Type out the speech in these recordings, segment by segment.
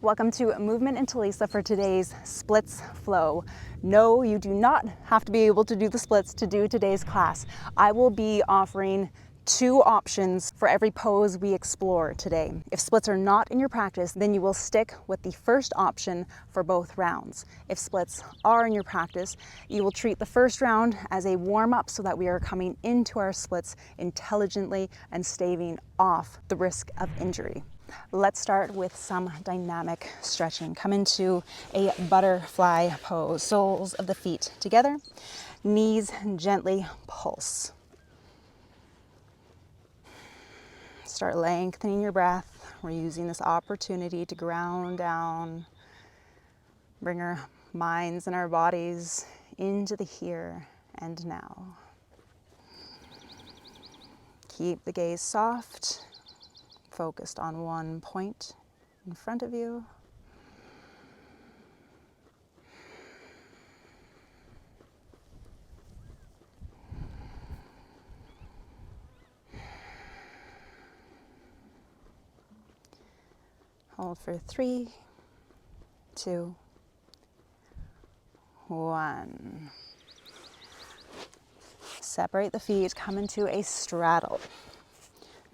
Welcome to Movement in Telisa for today's splits flow. No, you do not have to be able to do the splits to do today's class. I will be offering two options for every pose we explore today. If splits are not in your practice, then you will stick with the first option for both rounds. If splits are in your practice, you will treat the first round as a warm-up so that we are coming into our splits intelligently and staving off the risk of injury. Let's start with some dynamic stretching. Come into a butterfly pose. Soles of the feet together, knees gently pulse. Start lengthening your breath. We're using this opportunity to ground down, bring our minds and our bodies into the here and now. Keep the gaze soft, focused on one point in front of you. Hold for 3, 2, 1. Separate the feet, come into a straddle.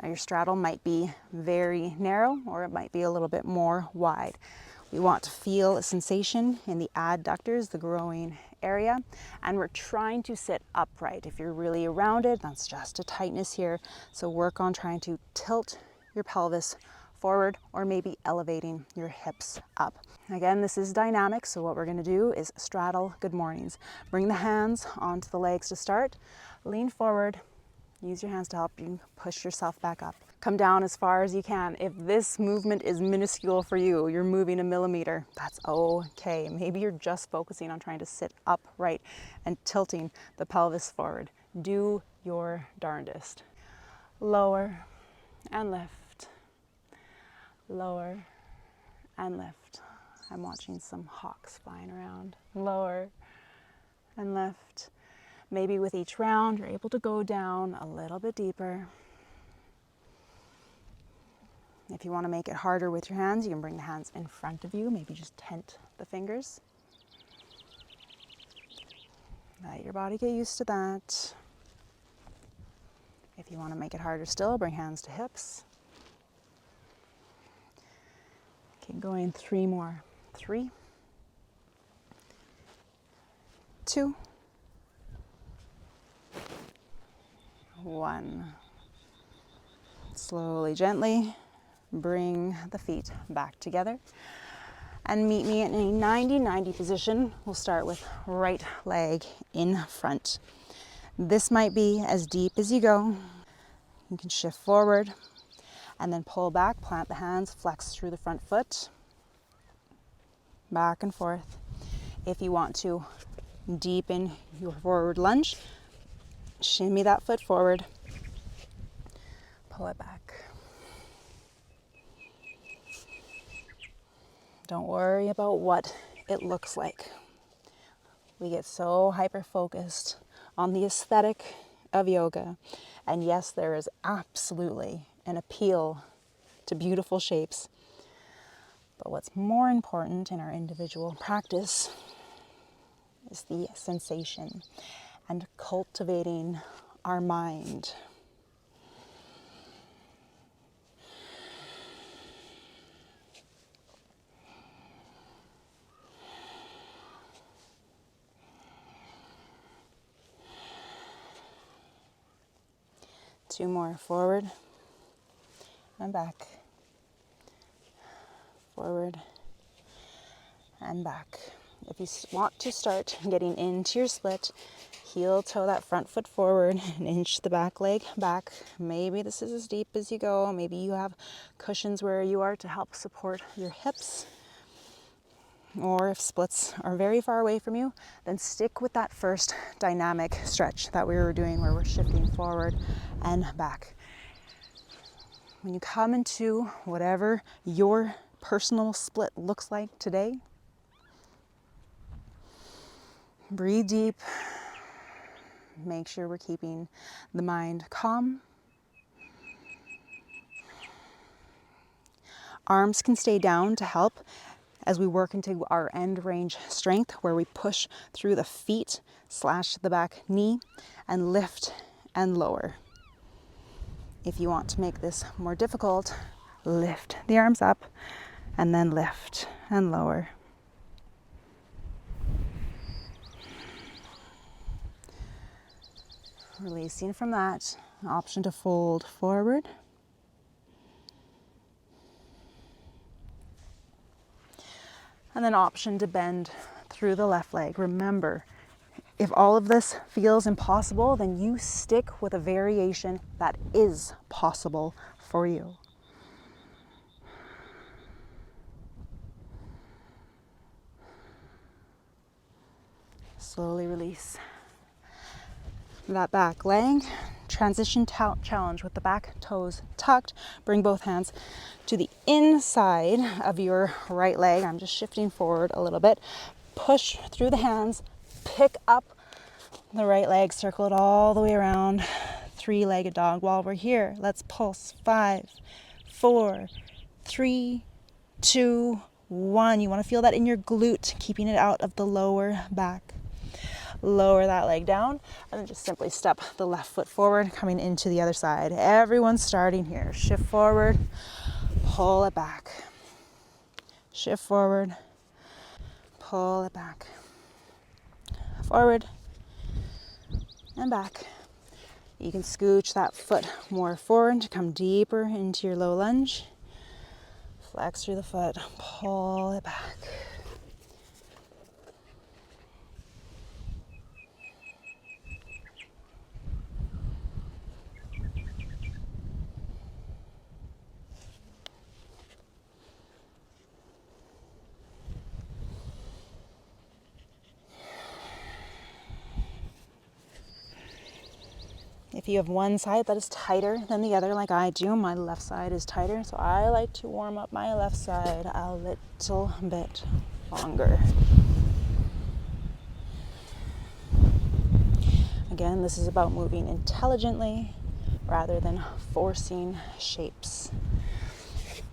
Now your straddle might be very narrow or it might be a little bit more wide. We want to feel a sensation in the adductors, the growing area, and we're trying to sit upright. If you're really rounded, that's just a tightness here. So work on trying to tilt your pelvis forward or maybe elevating your hips up. Again, this is dynamic, so what we're going to do is straddle good mornings. Bring the hands onto the legs to start. Lean forward. Use your hands to help you push yourself back up. Come down as far as you can. If this movement is minuscule for you, you're moving a millimeter, that's okay. Maybe you're just focusing on trying to sit upright and tilting the pelvis forward. Do your darndest. Lower and lift. Lower and lift. I'm watching some hawks flying around. Lower and lift. Maybe with each round, you're able to go down a little bit deeper. If you want to make it harder with your hands, you can bring the hands in front of you. Maybe just tent the fingers. Let your body get used to that. If you want to make it harder still, bring hands to hips. Keep going, 3 more. 3, 2, 1. Slowly, gently bring the feet back together and meet me in a 90-90 position. We'll start with right leg in front. This might be as deep as you go. You can shift forward and then pull back, plant the hands, flex through the front foot, back and forth. If you want to deepen your forward lunge, shimmy that foot forward, pull it back. Don't worry about what it looks like. We get so hyper-focused on the aesthetic of yoga. And yes, there is absolutely an appeal to beautiful shapes. But what's more important in our individual practice is the sensation and cultivating our mind. Two more, forward and back, forward and back. If you want to start getting into your split, heel toe that front foot forward and inch the back leg back. Maybe this is as deep as you go. Maybe you have cushions where you are to help support your hips. Or if splits are very far away from you, then stick with that first dynamic stretch that we were doing where we're shifting forward and back. When you come into whatever your personal split looks like today, breathe deep. Make sure we're keeping the mind calm. Arms can stay down to help as we work into our end range strength, where we push through the feet / the back knee and lift and lower. If you want to make this more difficult, lift the arms up and then lift and lower. Releasing from that, option to fold forward. And then option to bend through the left leg. Remember, if all of this feels impossible, then you stick with a variation that is possible for you. Slowly release that back leg. Transition challenge with the back toes tucked. Bring both hands to the inside of your right leg. I'm just shifting forward a little bit. Push through the hands, pick up the right leg, circle it all the way around. Three-legged dog. While we're here, let's pulse. 5, 4, 3, 2, 1. You want to feel that in your glute, keeping it out of the lower back. Lower that leg down and then just simply step the left foot forward, coming into the other side. Everyone's starting here. Shift forward, pull it back. Shift forward, pull it back. Forward and back. You can scooch that foot more forward to come deeper into your low lunge. Flex through the foot, pull it back. If you have one side that is tighter than the other, like I do, my left side is tighter, so I like to warm up my left side a little bit longer. Again, this is about moving intelligently rather than forcing shapes.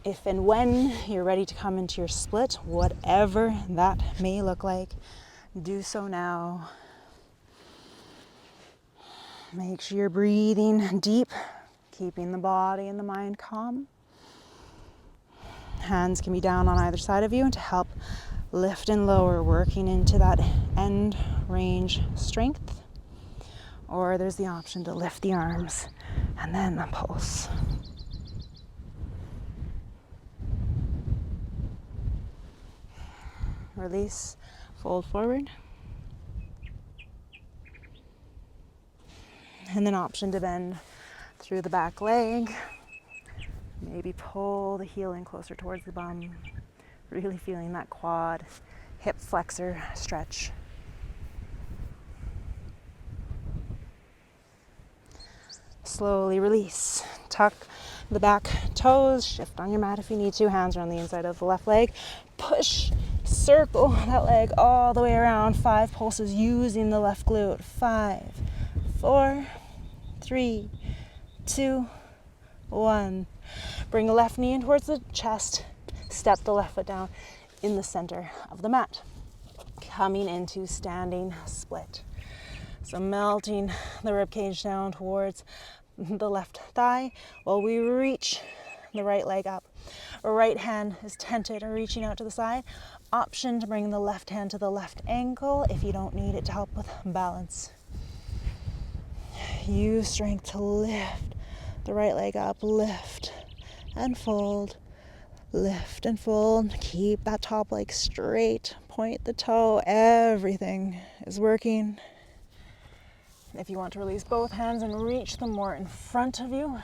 If and when you're ready to come into your split, whatever that may look like, do so now. Make sure you're breathing deep, keeping the body and the mind calm. Hands can be down on either side of you to help lift and lower, working into that end range strength. Or there's the option to lift the arms and then the pulse. Release, fold forward. And then option to bend through the back leg. Maybe pull the heel in closer towards the bum. Really feeling that quad, hip flexor stretch. Slowly release. Tuck the back toes. Shift on your mat if you need to. Hands are on the inside of the left leg. Push, circle that leg all the way around. 5 pulses using the left glute. 5, 4, 3, 2, 1. Bring the left knee in towards the chest. Step the left foot down in the center of the mat. Coming into standing split. So melting the rib cage down towards the left thigh while we reach the right leg up. Right hand is tented or reaching out to the side. Option to bring the left hand to the left ankle if you don't need it to help with balance. Use strength to lift the right leg up, lift and fold, lift and fold. Keep that top leg straight, point the toe, everything is working. If you want to release both hands and reach them more in front of you,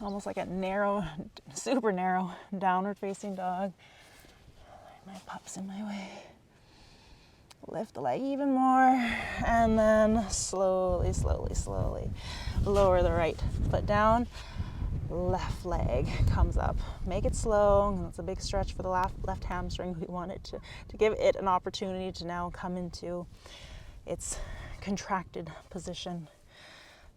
almost like a narrow, super narrow, downward facing dog. My pup's in my way. Lift the leg even more, and then slowly, slowly, slowly lower the right foot down. Left leg comes up. Make it slow. That's a big stretch for the left hamstring. We want it to give it an opportunity to now come into its contracted position.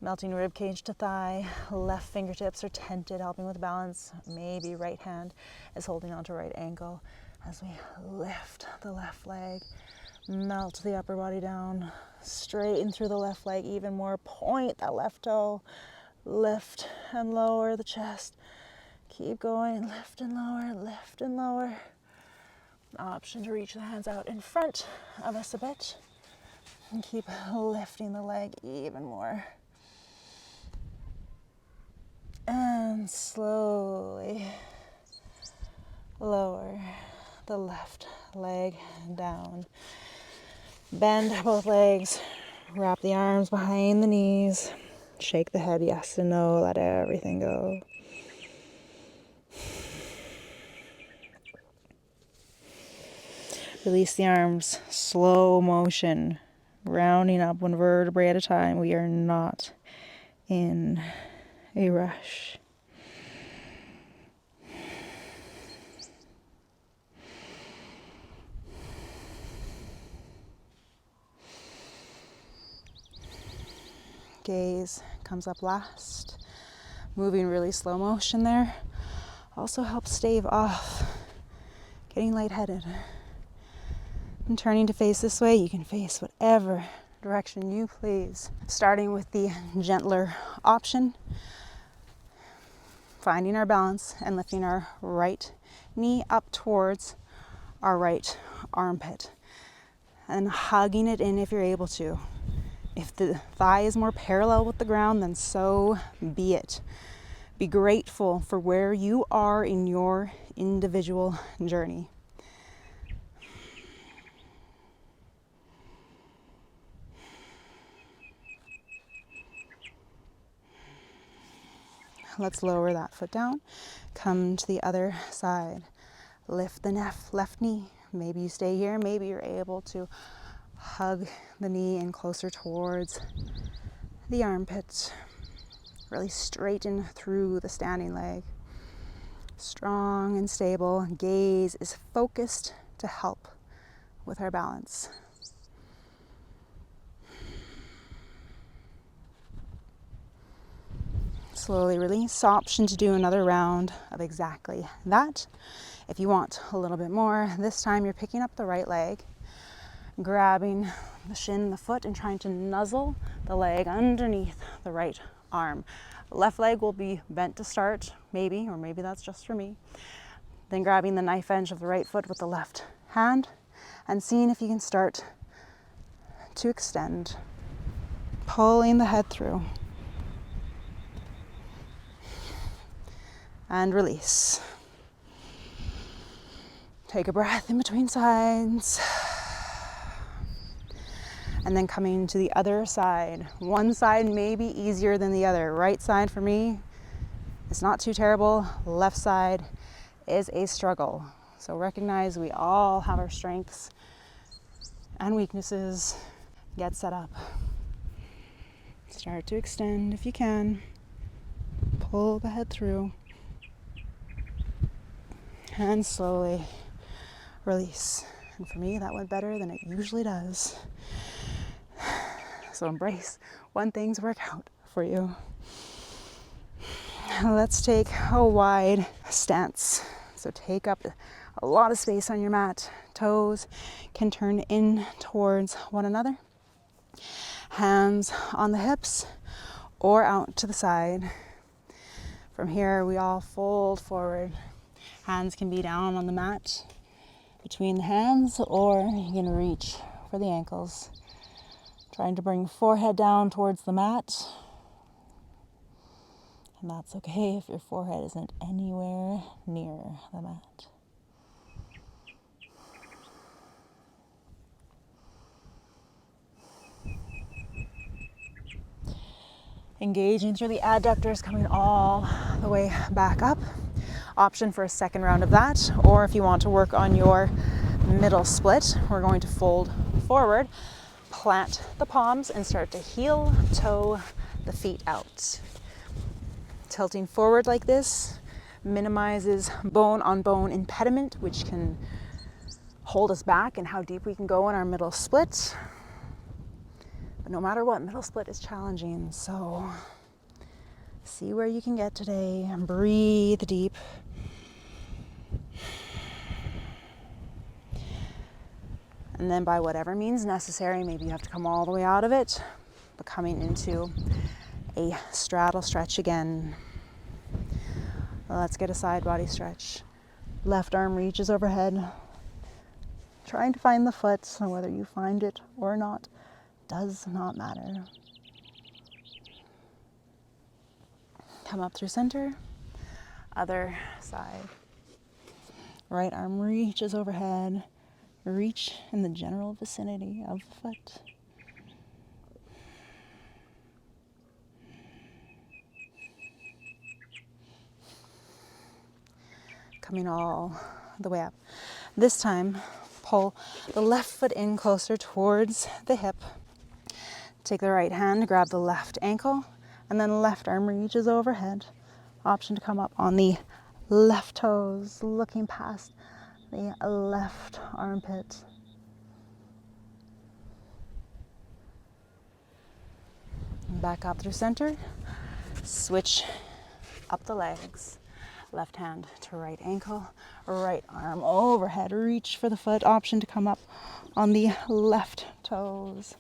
Melting rib cage to thigh, left fingertips are tented, helping with balance. Maybe right hand is holding onto right ankle as we lift the left leg, melt the upper body down, straighten through the left leg even more, point that left toe, lift and lower the chest. Keep going, lift and lower, lift and lower. Option to reach the hands out in front of us a bit and keep lifting the leg even more. And slowly lower the left leg down. Bend both legs, wrap the arms behind the knees, shake the head yes and no, let everything go. Release the arms, slow motion, rounding up one vertebrae at a time. We are not in a rush. Gaze comes up last. Moving really slow motion there also helps stave off getting lightheaded. And turning to face this way, you can face whatever direction you please. Starting with the gentler option, finding our balance and lifting our right knee up towards our right armpit and hugging it in if you're able to. If the thigh is more parallel with the ground, then so be it. Be grateful for where you are in your individual journey. Let's lower that foot down. Come to the other side. Lift the left knee. Maybe you stay here. Maybe you're able to hug the knee in closer towards the armpit. Really straighten through the standing leg. Strong and stable. Gaze is focused to help with our balance. Slowly release. Option to do another round of exactly that. If you want a little bit more, this time you're picking up the right leg, grabbing the shin, the foot, and trying to nuzzle the leg underneath the right arm. Left leg will be bent to start, maybe, or maybe that's just for me. Then grabbing the knife edge of the right foot with the left hand and seeing if you can start to extend, pulling the head through. And release. Take a breath in between sides. And then coming to the other side. One side may be easier than the other. Right side for me, it's not too terrible. Left side is a struggle. So recognize we all have our strengths and weaknesses. Get set up. Start to extend if you can. Pull the head through. And slowly release. And for me, that went better than it usually does. So embrace when things work out for you. Let's take a wide stance. So take up a lot of space on your mat. Toes can turn in towards one another. Hands on the hips or out to the side. From here, we all fold forward. Hands can be down on the mat between the hands, or you can reach for the ankles. Trying to bring forehead down towards the mat. And that's okay if your forehead isn't anywhere near the mat. Engaging through the adductors, coming all the way back up. Option for a second round of that, or if you want to work on your middle split, we're going to fold forward, plant the palms, and start to heel toe the feet out. Tilting forward like this minimizes bone on bone impediment, which can hold us back and how deep we can go in our middle split. But no matter what, middle split is challenging. So see where you can get today and breathe deep. And then by whatever means necessary, maybe you have to come all the way out of it, but coming into a straddle stretch again. Let's get a side body stretch. Left arm reaches overhead. Trying to find the foot, so whether you find it or not does not matter. Come up through center. Other side. Right arm reaches overhead. Reach in the general vicinity of the foot. Coming all the way up. This time, pull the left foot in closer towards the hip. Take the right hand, grab the left ankle, and then left arm reaches overhead. Option to come up on the left toes, looking past the left armpit. Back up through center. Switch up the legs. Left hand to right ankle, right arm overhead. Reach for the foot. Option to come up on the left toes.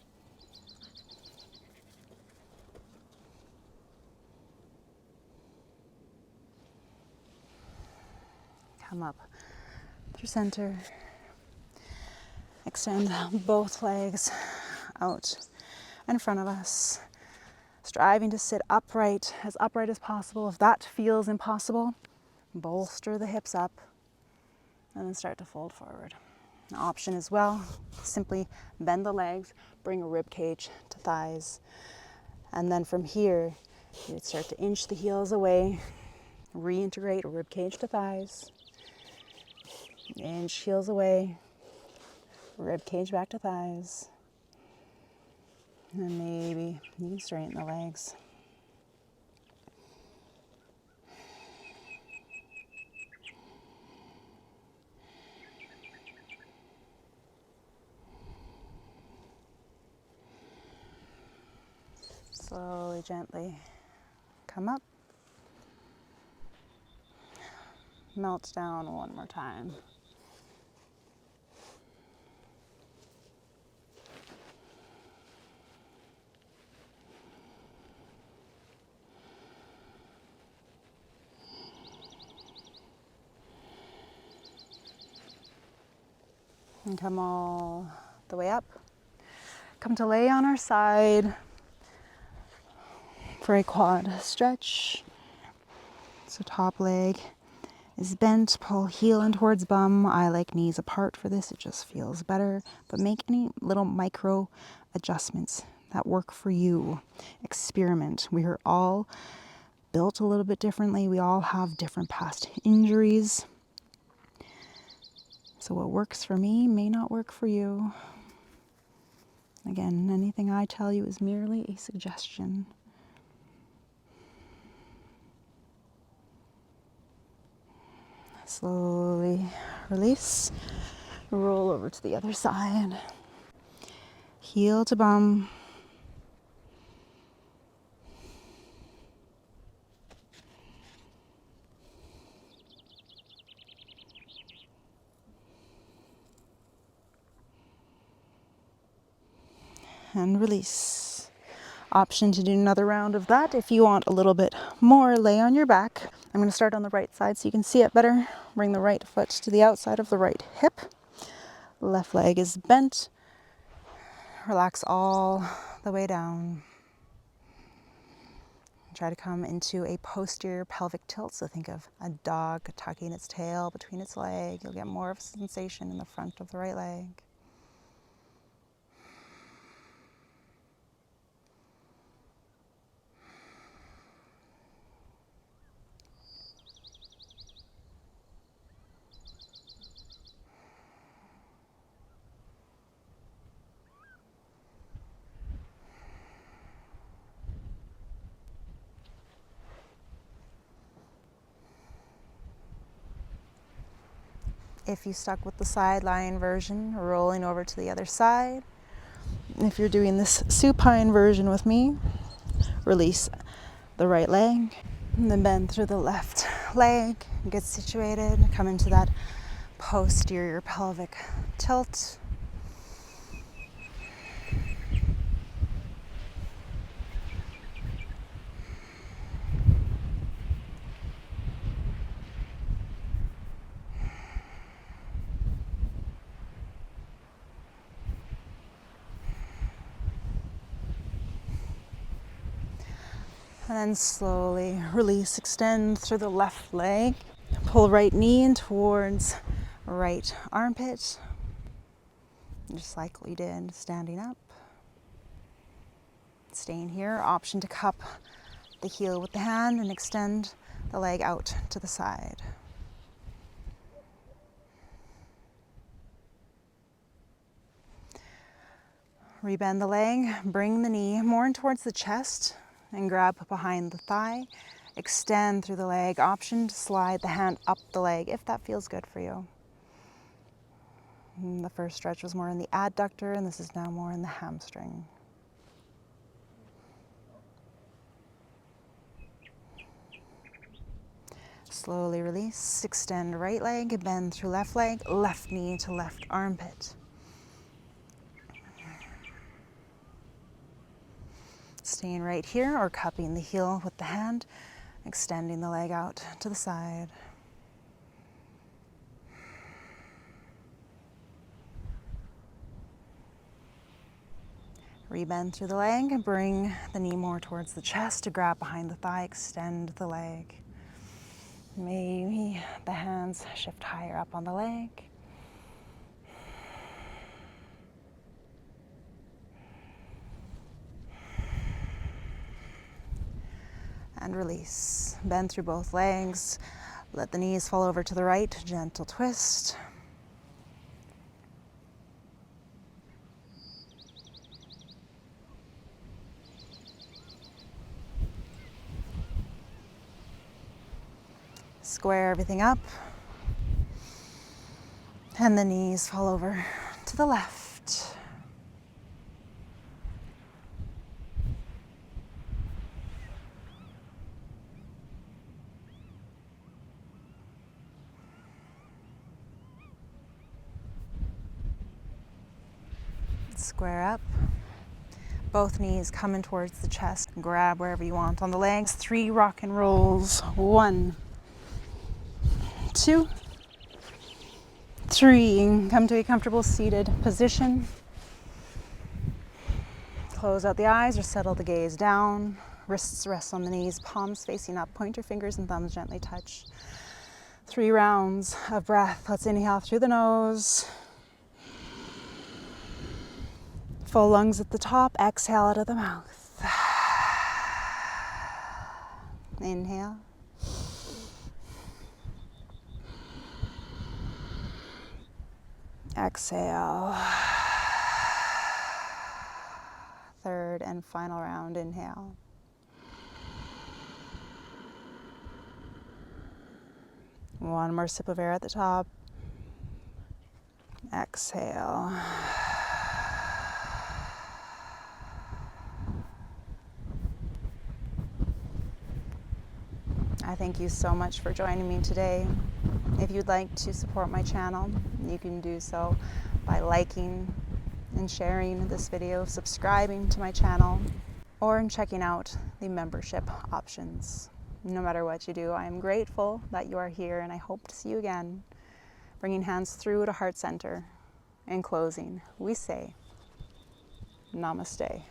Come up through center. Extend both legs out in front of us. Striving to sit upright as possible. If that feels impossible, bolster the hips up and then start to fold forward. An option as well, simply bend the legs, bring a rib cage to thighs. And then from here, you would start to inch the heels away, reintegrate rib cage to thighs, inch heels away, rib cage back to thighs. And maybe you can straighten the legs. Slowly, gently come up. Melt down one more time. And come all the way up. Come to lay on our side for a quad stretch. So top leg is bent, pull heel in towards bum. I like knees apart for this, it just feels better. But make any little micro adjustments that work for you. Experiment. We are all built a little bit differently. We all have different past injuries. So what works for me may not work for you. Again, anything I tell you is merely a suggestion. Slowly release, roll over to the other side. Heel to bum. And release. Option to do another round of that if you want a little bit more. Lay on your back. I'm going to start on the right side so you can see it better. Bring the right foot to the outside of the right hip. Left leg is bent. Relax all the way down. Try to come into a posterior pelvic tilt. So think of a dog tucking its tail between its legs. You'll get more of a sensation in the front of the right leg. If you stuck with the side lying version, rolling over to the other side, If you're doing this supine version with me, release the right leg, and then bend through the left leg, get situated, come into that posterior pelvic tilt. And then slowly release, extend through the left leg. Pull right knee in towards right armpit, just like we did standing up. Staying here, option to cup the heel with the hand and extend the leg out to the side. Rebend the leg, bring the knee more in towards the chest and grab behind the thigh. Extend through the leg, option to slide the hand up the leg if that feels good for you. And the first stretch was more in the adductor and this is now more in the hamstring. Slowly release, extend right leg, bend through left leg, left knee to left armpit. Staying right here or cupping the heel with the hand, extending the leg out to the side. Rebend through the leg, bring the knee more towards the chest to grab behind the thigh, extend the leg. Maybe the hands shift higher up on the leg. And release. Bend through both legs. Let the knees fall over to the right, gentle twist. Square everything up. And the knees fall over to the left. Square up. Both knees coming towards the chest. Grab wherever you want on the legs. 3 rock and rolls. 1, 2, 3. Come to a comfortable seated position. Close out the eyes or settle the gaze down. Wrists rest on the knees, palms facing up. Point your fingers and thumbs gently touch. 3 rounds of breath. Let's inhale through the nose. Full lungs at the top. Exhale out of the mouth. Inhale. Exhale. Third and final round. Inhale. One more sip of air at the top. Exhale. I thank you so much for joining me today. If you'd like to support my channel, you can do so by liking and sharing this video, subscribing to my channel, or in checking out the membership options. No matter what you do, I am grateful that you are here and I hope to see you again. Bringing hands through to heart center. In closing, we say, Namaste.